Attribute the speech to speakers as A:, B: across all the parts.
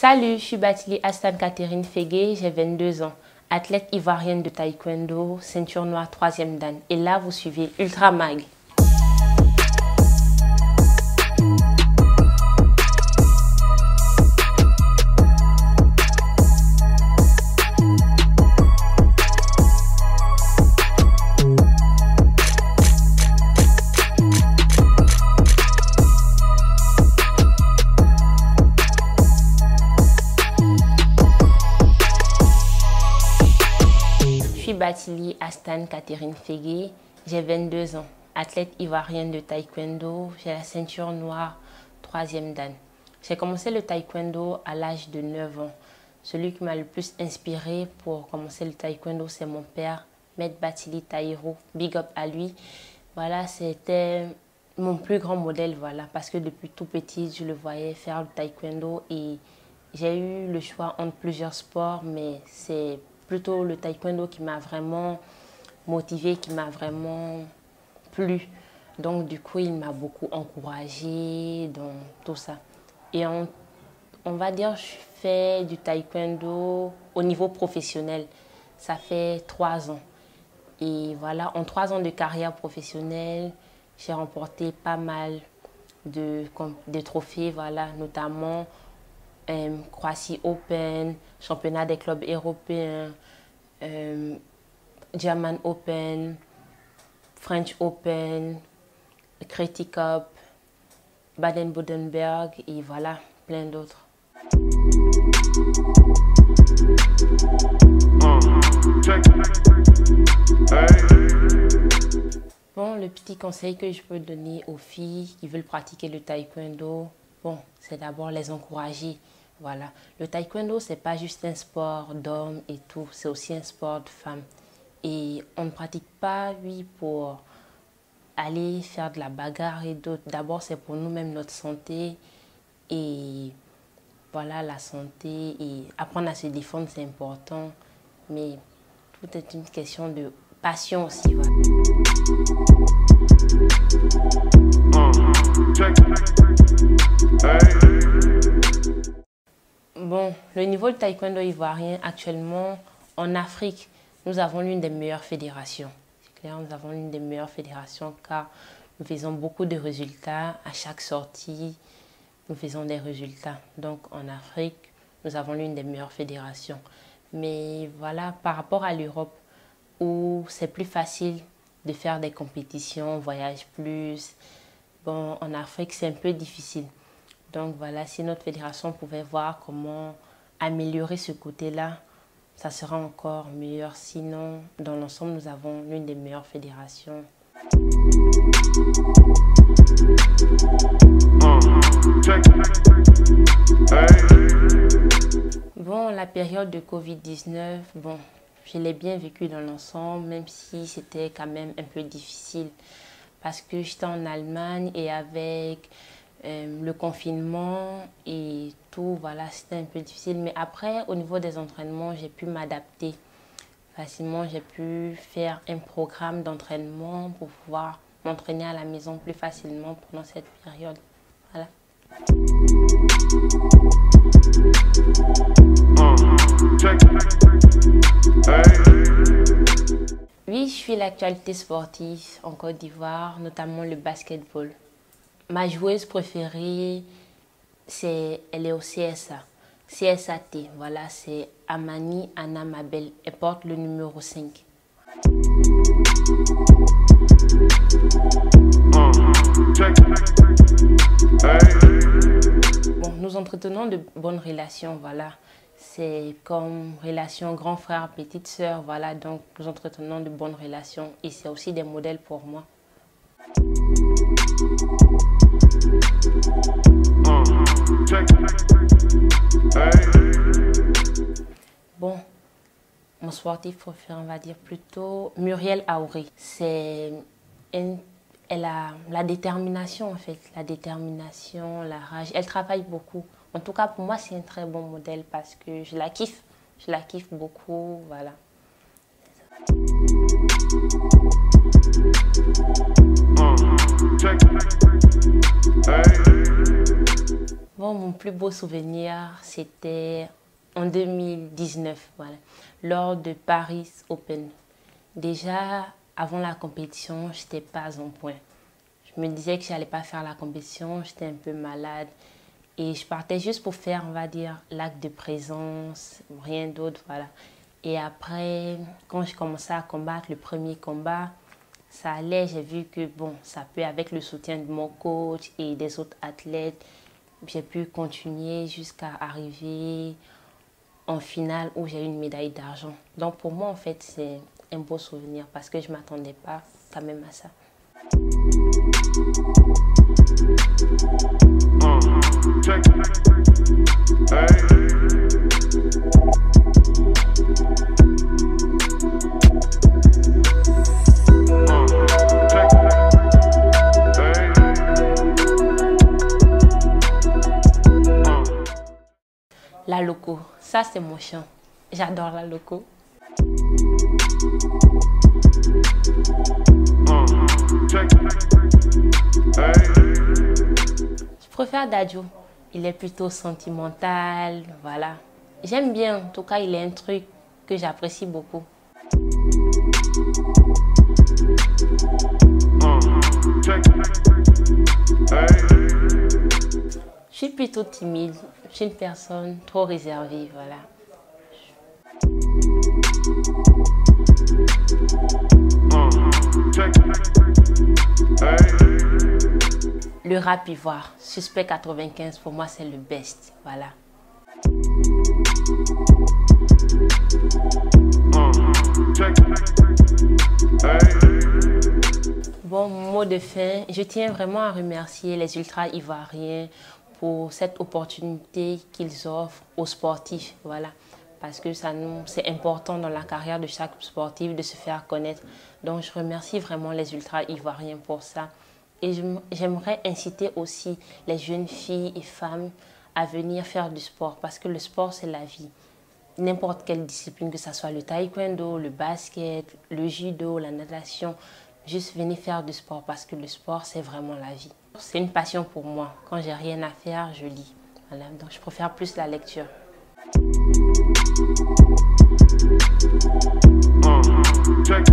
A: Salut, je suis Batili Astan Catherine Fegué, j'ai 22 ans, athlète ivoirienne de taekwondo, ceinture noire 3e dan. Et là, vous suivez Ultra Mag. Batili Astan Catherine Fegué, j'ai 22 ans, athlète ivoirienne de taekwondo, j'ai la ceinture noire 3e dan. J'ai commencé le taekwondo à l'âge de 9 ans. Celui qui m'a le plus inspiré pour commencer le taekwondo, c'est mon père, Maître Batili Taïro, big up à lui. Voilà, c'était mon plus grand modèle, voilà, parce que depuis tout petit, je le voyais faire le taekwondo et j'ai eu le choix entre plusieurs sports, mais c'est plutôt le taekwondo qui m'a vraiment motivée, qui m'a vraiment plu. Donc du coup, il m'a beaucoup encouragée dans tout ça. Et on va dire, je fais du taekwondo au niveau professionnel. Ça fait 3 ans. Et voilà, en 3 ans de carrière professionnelle, j'ai remporté pas mal de trophées, voilà, notamment Croatie Open, championnat des clubs européens, German Open, French Open, Creti Cup, Baden-Württemberg et voilà, plein d'autres. Bon, le petit conseil que je peux donner aux filles qui veulent pratiquer le taekwondo, bon, c'est d'abord les encourager. Voilà, le taekwondo, c'est pas juste un sport d'hommes et tout, c'est aussi un sport de femmes. Et on ne pratique pas, oui, pour aller faire de la bagarre et d'autres. D'abord, c'est pour nous-mêmes, notre santé. Et voilà, la santé et apprendre à se défendre, c'est important. Mais tout est une question de passion aussi. Voilà. Bon, le niveau de taekwondo ivoirien actuellement, en Afrique, nous avons l'une des meilleures fédérations. C'est clair, nous avons l'une des meilleures fédérations car nous faisons beaucoup de résultats. À chaque sortie, nous faisons des résultats. Donc en Afrique, nous avons l'une des meilleures fédérations. Mais voilà, par rapport à l'Europe, où c'est plus facile de faire des compétitions, on voyage plus. Bon, en Afrique, c'est un peu difficile. Donc voilà, si notre fédération pouvait voir comment améliorer ce côté-là, ça sera encore meilleur. Sinon, dans l'ensemble, nous avons l'une des meilleures fédérations. Bon, la période de Covid-19, bon, je l'ai bien vécu dans l'ensemble, même si c'était quand même un peu difficile. Parce que j'étais en Allemagne et avec le confinement et tout, voilà, c'était un peu difficile. Mais après, au niveau des entraînements, j'ai pu m'adapter facilement. J'ai pu faire un programme d'entraînement pour pouvoir m'entraîner à la maison plus facilement pendant cette période. Voilà. Oui, je suis l'actualité sportive en Côte d'Ivoire, notamment le basketball. Ma joueuse préférée, elle est au CSA. CSAT, voilà, c'est Amani Anna Mabel. Elle porte le numéro 5. Bon, nous entretenons de bonnes relations, voilà. C'est comme relation grand frère, petite sœur, voilà. Donc, nous entretenons de bonnes relations et c'est aussi des modèles pour moi. Bon, mon sportif préféré, on va dire plutôt Muriel Aouré. Elle a la détermination en fait, la détermination, la rage. Elle travaille beaucoup. En tout cas, pour moi, c'est un très bon modèle parce que je la kiffe. Je la kiffe beaucoup, voilà. Bon, mon plus beau souvenir, c'était en 2019, voilà, lors de Paris Open. Déjà, avant la compétition, je n'étais pas en point. Je me disais que je n'allais pas faire la compétition, j'étais un peu malade. Et je partais juste pour faire, on va dire, l'acte de présence, rien d'autre, voilà. Et après, quand je commençais à combattre le premier combat, ça allait, j'ai vu que bon, ça peut, avec le soutien de mon coach et des autres athlètes, j'ai pu continuer jusqu'à arriver en finale où j'ai eu une médaille d'argent. Donc pour moi, en fait, c'est un beau souvenir parce que je ne m'attendais pas quand même à ça. La loco, ça c'est mon chant. J'adore la loco. Je préfère Dadju. Il est plutôt sentimental, voilà. J'aime bien, en tout cas, il est un truc que j'apprécie beaucoup. Je suis plutôt timide, je suis une personne trop réservée, voilà. Le rap ivoire, Suspect 95, pour moi c'est le best, voilà. Bon, mot de fin, je tiens vraiment à remercier les ultras ivoiriens pour cette opportunité qu'ils offrent aux sportifs, voilà. Parce que c'est important dans la carrière de chaque sportif de se faire connaître. Donc je remercie vraiment les ultras ivoiriens pour ça. Et j'aimerais inciter aussi les jeunes filles et femmes à venir faire du sport parce que le sport c'est la vie. N'importe quelle discipline, que ce soit le taekwondo, le basket, le judo, la natation, juste venez faire du sport parce que le sport c'est vraiment la vie. C'est une passion pour moi. Quand j'ai rien à faire, je lis. Voilà. Donc je préfère plus la lecture. Check.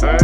A: Hey.